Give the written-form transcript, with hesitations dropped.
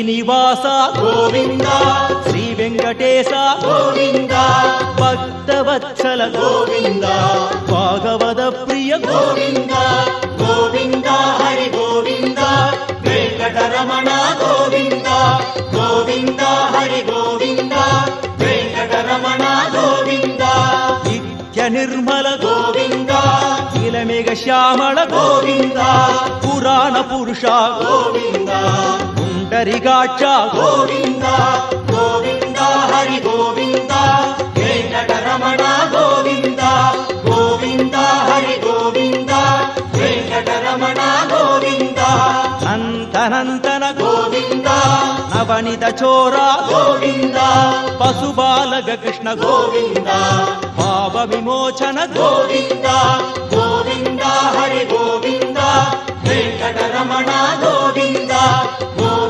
శ్రీనివాస గోవింద శ్రీ వెంకటేశ గోవింద భక్తవత్సల గోవింద భాగవత ప్రియ గోవింద గోవింద హరి గోవింద వెంకటరమణ గోవింద గోవింద హరి గోవింద వెంకటరమణ గోవింద నిత్య నిర్మల గోవింద నీలమేఘ శ్యామళ గోవింద పురాణ పురుష గోవింద పుండరీకాక్ష గోవింద గోవింద హరి గోవింద వెంకటరమణ గోవింద గోవింద హరి గోవింద వెంకటరమణ గోవింద నంతనంతన గోవింద నవనిత చోర గోవింద పశుబాలక కృష్ణ గోవింద పాప విమోచన గోవింద గోవింద హరి గోవింద వెంకటరమణ గోవింద